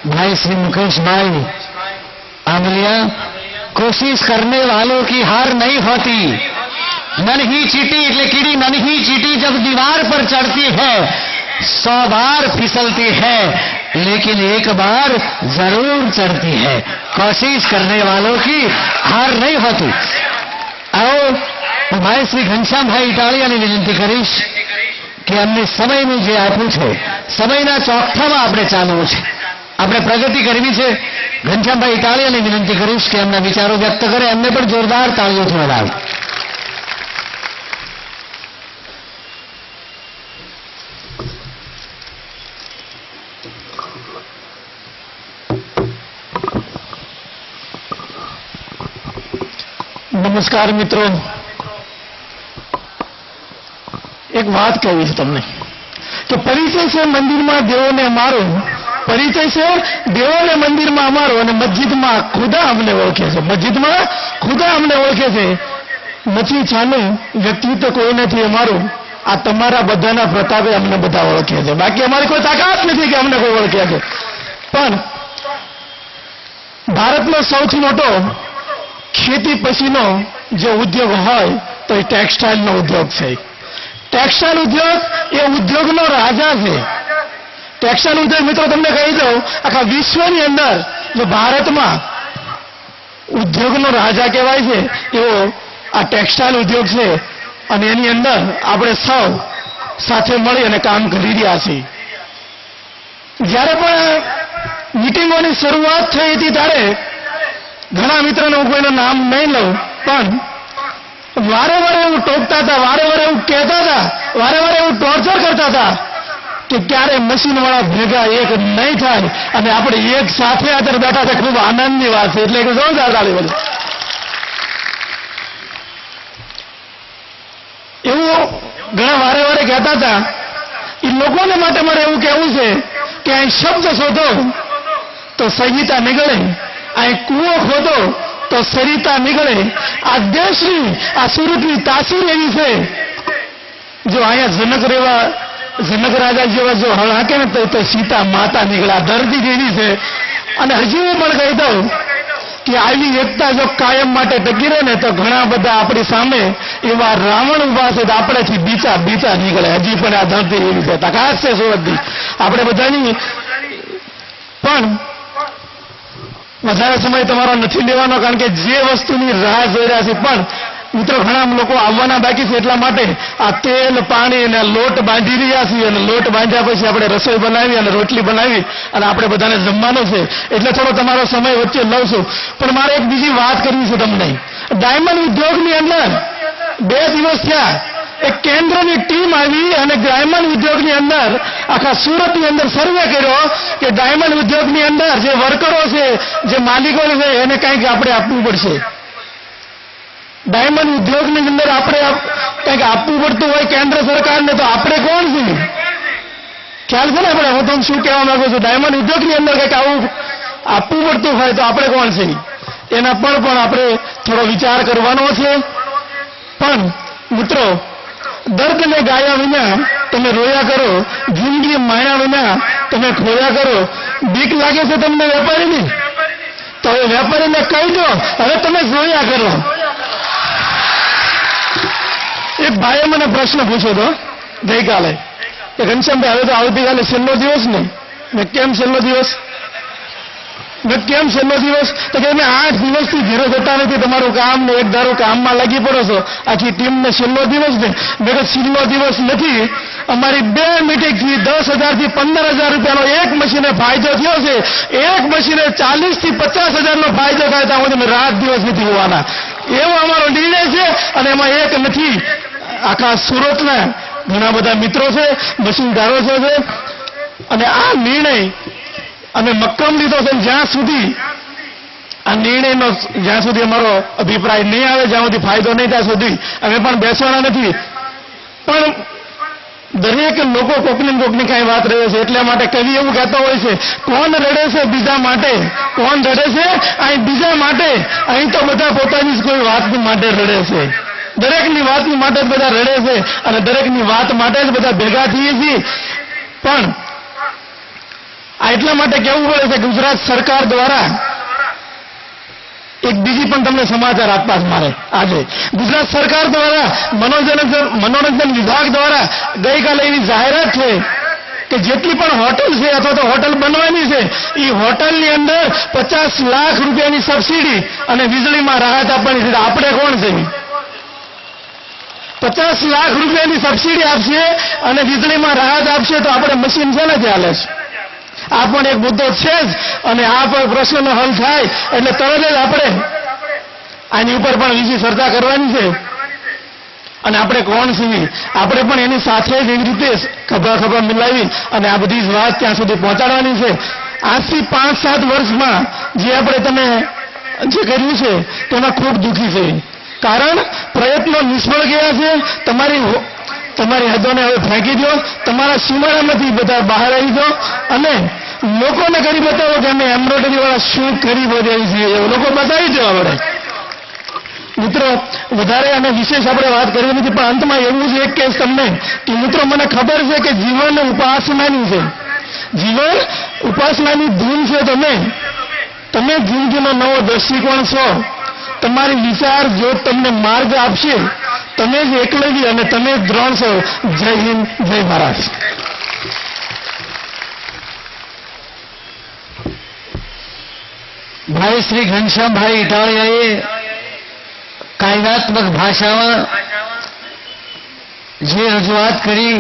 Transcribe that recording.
भाई श्री मुकेश भाई आमलिया, कोशिश करने वालों की हार नहीं होती। नन्ही चींटी એટલે कीड़ी नन्ही चींटी जब दीवार पर चढ़ती है 100 बार फिसलती है, लेकिन एक बार जरूर चढ़ती है। कोशिश करने वालों की हार नहीं होती। आओ भाई श्री घनश्याम भाई इटालियाની વિનંતી કરીશ કે અમને સમયનું જે આપ્યું છે સમયના ચોકઠામાં આપણે ચાલવું છે, આપણે પ્રગતિ કરવી છે। ઘનશ્યામભાઈ ઇટાલિયાની વિનંતી કરીશ કે એમના વિચારો વ્યક્ત કરે, એમને પણ જોરદાર તાળીઓથી વધાવો। નમસ્કાર મિત્રો, એક વાત કહી છે તમને કે પરિચય છે મંદિરમાં દેવોને અમારો, પરિચય છે દેવોને મંદિરમાં અમારો, અને મસ્જિદમાં ખુદા અમને ઓળખે છે, મસ્જિદમાં ખુદા અમને ઓળખે છે। નથી છાનું વ્યક્તિત્વ કોઈ નથી અમારું, આ તમારા બધાના પ્રતાપે અમને બધા ઓળખે છે, બાકી અમારી કોઈ તાકાત નથી કે અમને કોઈ ઓળખે છે। પણ ભારતનો સૌથી મોટો ખેતી પછીનો જે ઉદ્યોગ હોય તો એ ટેક્સટાઇલનો ઉદ્યોગ છે। ટેક્સટાઇલ ઉદ્યોગ એ ઉદ્યોગનો રાજા છે। ટેક્સટાઇલ ઉદ્યોગ મિત્રો તમને કહી દઉં, આખા વિશ્વની અંદર જો ભારતમાં ઉદ્યોગનો રાજા કહેવાય છે એવો આ ટેક્સટાઇલ ઉદ્યોગ છે, અને એની અંદર આપણે સૌ સાથે મળી અને કામ કરી રહ્યા છીએ। જ્યારે પણ મીટિંગોની શરૂઆત થઈ હતી ત્યારે ઘણા મિત્રોને હું કોઈનું નામ નહીં લઉં, પણ વારે વારે એવું ટોકતા હતા, વારે વારે એવું કહેતા હતા, વારે વારે એવું ટોર્ચર કરતા હતા કે ક્યારે મશીનવાળા ભેગા એક નહીં થાય અને આપણે એક સાથે અત્યારે બેઠા છે। ખૂબ આનંદની વાત છે, એટલે કે જોરદાર તાળી બધી। એવું ઘણા વારે વારે કહેતા હતા। એ લોકોને માટે મારે એવું કહેવું છે કે અહીં શબ્દ શોધો તો સંહિતા નીકળે, અહીં કૂવો ખોદો તો સરિતા નીકળે। આ દેશની, આ સુરતની તાસીર એવી છે, જો અહીંયા જનક રાજા જેવા જો હાકે ને તો સીતા માતા નીકળે। આ ધરતી જેવી છે। અને હજી હું પણ કહી દઉં કે આવી એકતા જો કાયમ માટે ટકી રહે ને તો ઘણા બધા આપણી સામે એવા રાવણ ઉભા છે, તો આપણેથી બીચા નીકળે। હજી પણ આ ધરતી એવી છે, તાકાત છે સુરતની આપણે બધાની। પણ વધારે સમય તમારો નથી લેવાનો, કારણ કે જે વસ્તુની રાહ જોઈ રહ્યા છે, પણ મિત્રો ઘણા લોકો આવવાના બાકી છે, એટલા માટે આ તેલ પાણી અને લોટ બાંધી રહ્યા છીએ, અને લોટ બાંધ્યા પછી આપણે રસોઈ બનાવી અને રોટલી બનાવી અને આપણે બધાને જમવાનું છે, એટલે થોડો તમારો સમય વચ્ચે લઉં છું। પણ મારે એક બીજી વાત કરવી છે તમને। ડાયમંડ ઉદ્યોગની અંદર 2 દિવસ થયા, એક કેન્દ્રની ટીમ આવી અને ડાયમંડ ઉદ્યોગની અંદર આખા સુરતની અંદર સર્વે કર્યો કે ડાયમંડ ઉદ્યોગની અંદર જે વર્કરો છે, જે માલિકો છે, એને કંઈક આપણે આપવું પડશે। ડાયમંડ ઉદ્યોગની અંદર આપણે કંઈક આપવું પડતું હોય કેન્દ્ર સરકારને, તો આપણે કોણ છીએ? ખ્યાલ છે ને આપણે? હું તમને શું કહેવા માંગુ છું, ડાયમંડ ઉદ્યોગની અંદર કંઈક આવું આપવું પડતું હોય તો આપણે કોણ છીએ? એના પર પણ આપણે થોડો વિચાર કરવાનો છે। પણ મિત્રો, દર્દને ગાયા વિના તમે રોયા કરો, જિંદગી માણ્યા વિના તમે ખોયા કરો। બીક લાગે છે તમને વેપારીની? તો એ વેપારીને કહી દો હવે તમે જોયા કરો। એક ભાઈએ મને પ્રશ્ન પૂછ્યો હતો ગઈકાલે કે ઘનશ્યામભાઈ હવે તો આવતીકાલે છેલ્લો દિવસ ને? મેં કેમ છેલ્લો દિવસ? કેમ છેલ્લો દિવસ? તો કે અમે 8 દિવસથી ઘેરો જતા નથી, તમારું કામ ને એક ધારો કામમાં લાગી પડો છો, આખી ટીમને છેલ્લો દિવસ ને? મેં કહ્યું છેલ્લો દિવસ નથી, અમારી 2 મીટિંગથી 10,000 થી 15,000 રૂપિયાનો એક મશીને ફાયદો થયો છે। એક મશીને 40 થી 50,000નો ફાયદો થાય તો અમે રાત દિવસ નથી હોવાના, એવો અમારો નિર્ણય છે। અને એમાં એક નથી, આખા સુરતના ઘણા બધા મિત્રો છે, મશીનદારો છે, અને આ નિર્ણય અમે મક્કમ લીધો છે। જ્યાં સુધી આ નિર્ણયનો જ્યાં સુધી અમારો અભિપ્રાય નહીં આવે, જ્યાં સુધી ફાયદો નહીં થાય સુધી અમે પણ બેસવાના નથી। પણ દરેક લોકો કોકની કઈ વાત રહે છે, એટલા માટે કવિ એવું કહેતો હોય છે, કોણ રડે છે બીજા માટે? કોણ રડે છે અહીં બીજા માટે? અહીં તો બધા પોતાની જ કોઈ વાત માટે રડે છે, દરેકની વાતની માટે જ બધા રડે છે, અને દરેકની વાત માટે જ બધા ભેગા થઈએ છીએ। પણ આ એટલા માટે કહેવું પડે છે ગુજરાત સરકાર દ્વારા એક બીજી પણ તમને સમાચાર આપવા જ મારે આજે ગુજરાત સરકાર દ્વારા મનોરંજન વિભાગ દ્વારા ગઈકાલે એવી જાહેરાત છે કે જેટલી પણ હોટલ છે અથવા તો હોટલ બનવાની છે એ હોટલની અંદર 50 લાખ રૂપિયાની સબસિડી અને વીજળીમાં રાહત આપવાની છે. આપણે કોણ છે? 50 લાખ રૂપિયાની સબસિડી આપશે અને વીજળીમાં રાહત આપશે તો આપણે મશીન છે ને ત્યાં હાલે છે. આ પણ એક મુદ્દો છે જ અને આ પણ પ્રશ્નનો હલ થાય એટલે તરત જ આપણે આની ઉપર પણ વિશેષ ચર્ચા કરવાની છે. અને આપણે કોણ છીએ આપણે પણ એની સાથે જ એવી રીતે ખભા મિલાવી અને આ બધી જ વાત ત્યાં સુધી પહોંચાડવાની છે. આજથી 5-7 વર્ષમાં જે આપણે તમે જે કર્યું છે તેમાં ખૂબ દુઃખી છે. કારણ પ્રયત્નો નિષ્ફળ ગયા છે. તમારી હદોને હવે ફેંકી દો, તમારા સીમાડામાંથી બધા બહાર આવી દો અને લોકોને કરી બતાવો કે અમે એમ્બ્રોઇડરી વાળા શું કરી બતાવી છીએ એવું લોકો બતાવી દો. આપણે મિત્રો વધારે અને વિશેષ આપણે વાત કરવી નથી પણ અંતમાં એવું છે એક કેસ તમને કે મિત્રો મને ખબર છે કે જીવન ઉપાસનાની છે, જીવન ઉપાસનાની ધૂન છે. તમે જિંદગીનો નવો દ્રષ્ટિકોણ છો. તમારી વિચાર જો તમને માર્ગ આપશે. તમે જ એકલવી અને તમે જ દ્રોણ છો. જય હિન્દ, જય મહારાજ. ભાઈ શ્રી ઘનશ્યામભાઈ ઇટાળિયાએ કાયદાત્મક ભાષામાં જે રજૂઆત કરી